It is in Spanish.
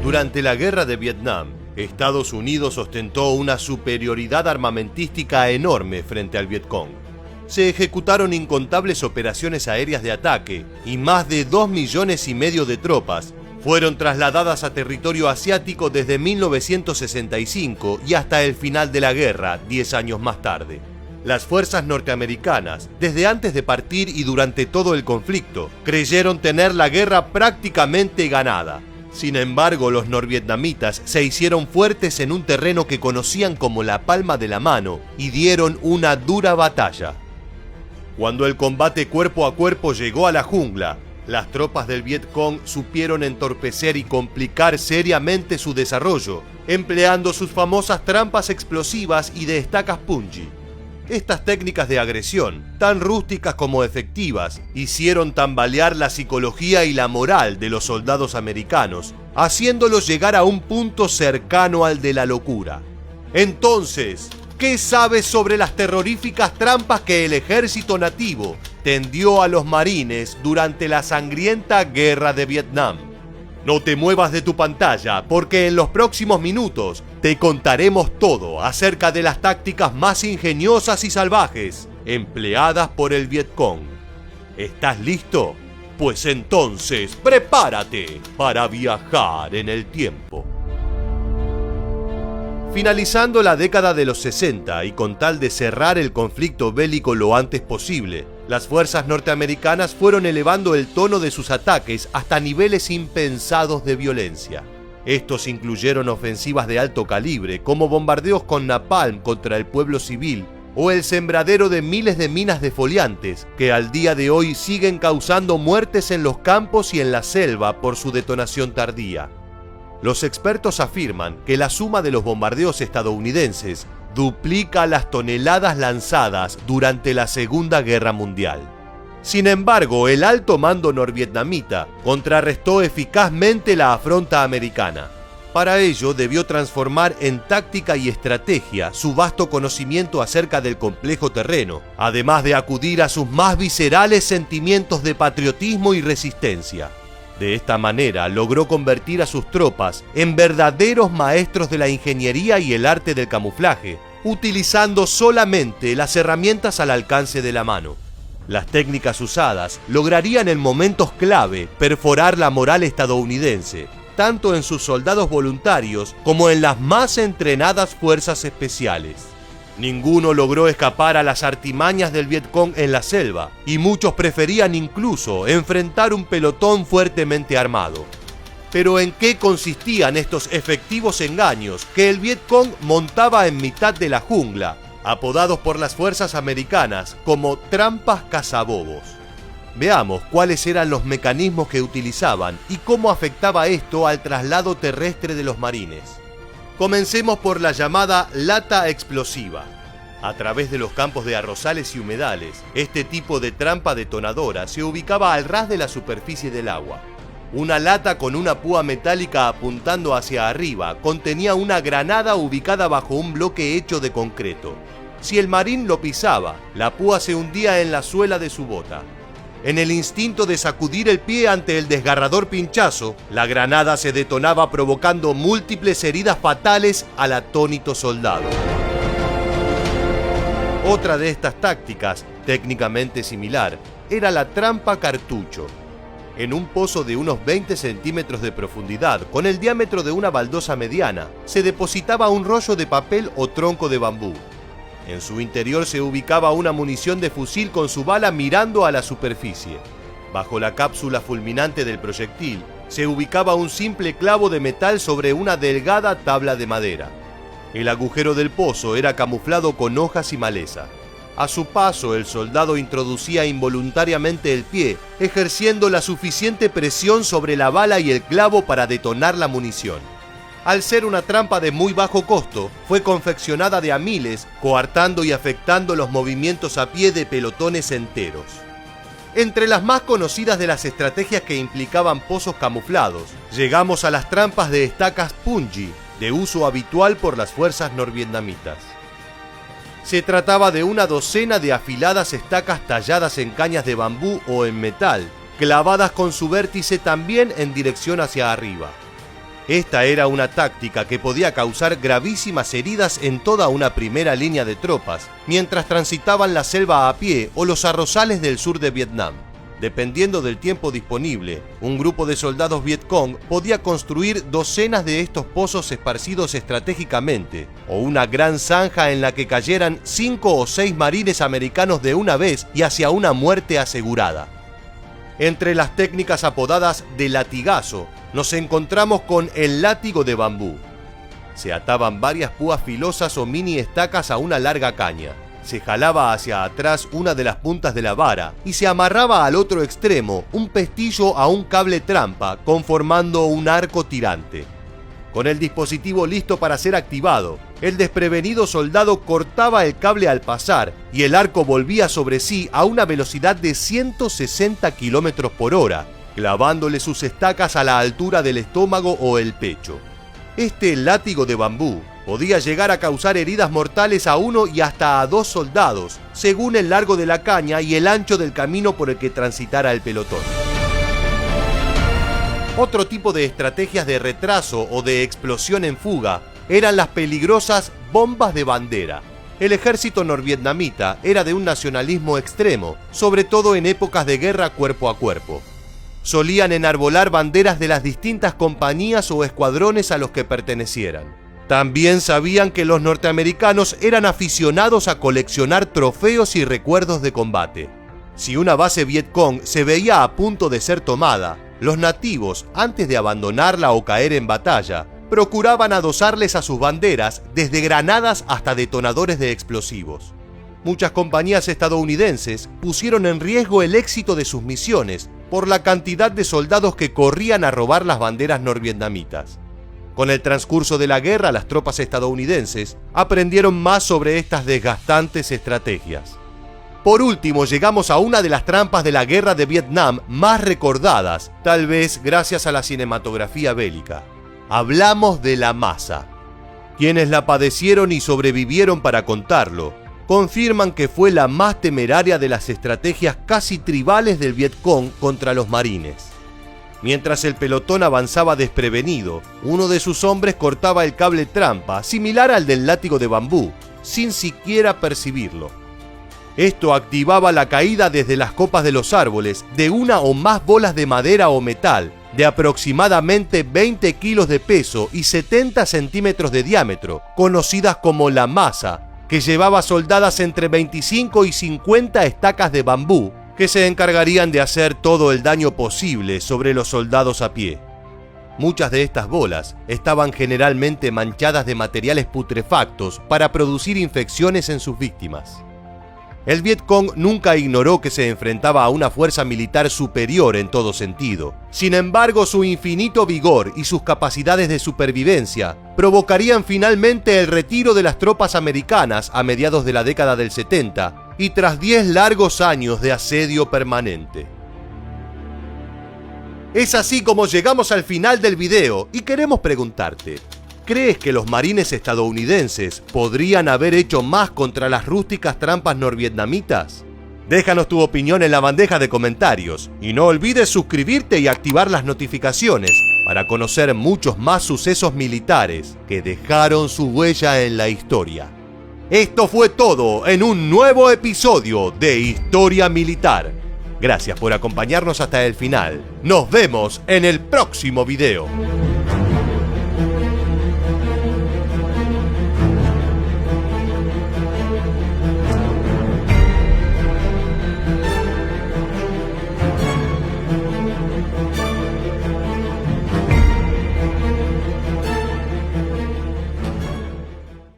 Durante la Guerra de Vietnam, Estados Unidos ostentó una superioridad armamentística enorme frente al Vietcong. Se ejecutaron incontables operaciones aéreas de ataque y más de 2,5 millones de tropas fueron trasladadas a territorio asiático desde 1965 y hasta el final de la guerra, 10 años más tarde. Las fuerzas norteamericanas, desde antes de partir y durante todo el conflicto, creyeron tener la guerra prácticamente ganada. Sin embargo, los norvietnamitas se hicieron fuertes en un terreno que conocían como la palma de la mano y dieron una dura batalla. Cuando el combate cuerpo a cuerpo llegó a la jungla, las tropas del Vietcong supieron entorpecer y complicar seriamente su desarrollo, empleando sus famosas trampas explosivas y de estacas punji. Estas técnicas de agresión, tan rústicas como efectivas, hicieron tambalear la psicología y la moral de los soldados americanos, haciéndolos llegar a un punto cercano al de la locura. Entonces, ¿qué sabes sobre las terroríficas trampas que el ejército nativo tendió a los marines durante la sangrienta Guerra de Vietnam? No te muevas de tu pantalla, porque en los próximos minutos te contaremos todo acerca de las tácticas más ingeniosas y salvajes empleadas por el Vietcong. ¿Estás listo? Pues entonces prepárate para viajar en el tiempo. Finalizando la década de los 60 y con tal de cerrar el conflicto bélico lo antes posible, las fuerzas norteamericanas fueron elevando el tono de sus ataques hasta niveles impensados de violencia. Estos incluyeron ofensivas de alto calibre, como bombardeos con napalm contra el pueblo civil o el sembradero de miles de minas defoliantes que al día de hoy siguen causando muertes en los campos y en la selva por su detonación tardía. Los expertos afirman que la suma de los bombardeos estadounidenses duplica las toneladas lanzadas durante la Segunda Guerra Mundial. Sin embargo, el alto mando norvietnamita contrarrestó eficazmente la afronta americana. Para ello, debió transformar en táctica y estrategia su vasto conocimiento acerca del complejo terreno, además de acudir a sus más viscerales sentimientos de patriotismo y resistencia. De esta manera logró convertir a sus tropas en verdaderos maestros de la ingeniería y el arte del camuflaje, utilizando solamente las herramientas al alcance de la mano. Las técnicas usadas lograrían en momentos clave perforar la moral estadounidense, tanto en sus soldados voluntarios como en las más entrenadas fuerzas especiales. Ninguno logró escapar a las artimañas del Vietcong en la selva, y muchos preferían incluso enfrentar un pelotón fuertemente armado. Pero ¿en qué consistían estos efectivos engaños que el Vietcong montaba en mitad de la jungla, apodados por las fuerzas americanas como trampas cazabobos? Veamos cuáles eran los mecanismos que utilizaban y cómo afectaba esto al traslado terrestre de los marines. Comencemos por la llamada lata explosiva. A través de los campos de arrozales y humedales, este tipo de trampa detonadora se ubicaba al ras de la superficie del agua. Una lata con una púa metálica apuntando hacia arriba contenía una granada ubicada bajo un bloque hecho de concreto. Si el marín lo pisaba, la púa se hundía en la suela de su bota. En el instinto de sacudir el pie ante el desgarrador pinchazo, la granada se detonaba provocando múltiples heridas fatales al atónito soldado. Otra de estas tácticas, técnicamente similar, era la trampa cartucho. En un pozo de unos 20 centímetros de profundidad, con el diámetro de una baldosa mediana, se depositaba un rollo de papel o tronco de bambú. En su interior se ubicaba una munición de fusil con su bala mirando a la superficie. Bajo la cápsula fulminante del proyectil, se ubicaba un simple clavo de metal sobre una delgada tabla de madera. El agujero del pozo era camuflado con hojas y maleza. A su paso, el soldado introducía involuntariamente el pie, ejerciendo la suficiente presión sobre la bala y el clavo para detonar la munición. Al ser una trampa de muy bajo costo, fue confeccionada de a miles, coartando y afectando los movimientos a pie de pelotones enteros. Entre las más conocidas de las estrategias que implicaban pozos camuflados, llegamos a las trampas de estacas punji, de uso habitual por las fuerzas norvietnamitas. Se trataba de una docena de afiladas estacas talladas en cañas de bambú o en metal, clavadas con su vértice también en dirección hacia arriba. Esta era una táctica que podía causar gravísimas heridas en toda una primera línea de tropas, mientras transitaban la selva a pie o los arrozales del sur de Vietnam. Dependiendo del tiempo disponible, un grupo de soldados Vietcong podía construir docenas de estos pozos esparcidos estratégicamente, o una gran zanja en la que cayeran 5 o 6 marines americanos de una vez y hacia una muerte asegurada. Entre las técnicas apodadas de latigazo, nos encontramos con el látigo de bambú. Se ataban varias púas filosas o mini estacas a una larga caña. Se jalaba hacia atrás una de las puntas de la vara y se amarraba al otro extremo un pestillo a un cable trampa, conformando un arco tirante. Con el dispositivo listo para ser activado, el desprevenido soldado cortaba el cable al pasar y el arco volvía sobre sí a una velocidad de 160 km por hora, clavándole sus estacas a la altura del estómago o el pecho. Este látigo de bambú podía llegar a causar heridas mortales a 1 y hasta a 2 soldados, según el largo de la caña y el ancho del camino por el que transitara el pelotón. Otro tipo de estrategias de retraso o de explosión en fuga eran las peligrosas bombas de bandera. El ejército norvietnamita era de un nacionalismo extremo, sobre todo en épocas de guerra cuerpo a cuerpo. Solían enarbolar banderas de las distintas compañías o escuadrones a los que pertenecieran. También sabían que los norteamericanos eran aficionados a coleccionar trofeos y recuerdos de combate. Si una base Vietcong se veía a punto de ser tomada, los nativos, antes de abandonarla o caer en batalla, procuraban adosarles a sus banderas desde granadas hasta detonadores de explosivos. Muchas compañías estadounidenses pusieron en riesgo el éxito de sus misiones por la cantidad de soldados que corrían a robar las banderas norvietnamitas. Con el transcurso de la guerra, las tropas estadounidenses aprendieron más sobre estas desgastantes estrategias. Por último, llegamos a una de las trampas de la guerra de Vietnam más recordadas, tal vez gracias a la cinematografía bélica. Hablamos de la masa. Quienes la padecieron y sobrevivieron para contarlo, confirman que fue la más temeraria de las estrategias casi tribales del Vietcong contra los marines. Mientras el pelotón avanzaba desprevenido, uno de sus hombres cortaba el cable trampa, similar al del látigo de bambú, sin siquiera percibirlo. Esto activaba la caída desde las copas de los árboles de una o más bolas de madera o metal de aproximadamente 20 kilos de peso y 70 centímetros de diámetro, conocidas como la masa, que llevaba soldadas entre 25 y 50 estacas de bambú que se encargarían de hacer todo el daño posible sobre los soldados a pie. Muchas de estas bolas estaban generalmente manchadas de materiales putrefactos para producir infecciones en sus víctimas. El Vietcong nunca ignoró que se enfrentaba a una fuerza militar superior en todo sentido. Sin embargo, su infinito vigor y sus capacidades de supervivencia provocarían finalmente el retiro de las tropas americanas a mediados de la década del 70 y tras 10 largos años de asedio permanente. Es así como llegamos al final del video y queremos preguntarte: ¿crees que los marines estadounidenses podrían haber hecho más contra las rústicas trampas norvietnamitas? Déjanos tu opinión en la bandeja de comentarios y no olvides suscribirte y activar las notificaciones para conocer muchos más sucesos militares que dejaron su huella en la historia. Esto fue todo en un nuevo episodio de Historia Militar. Gracias por acompañarnos hasta el final. Nos vemos en el próximo video.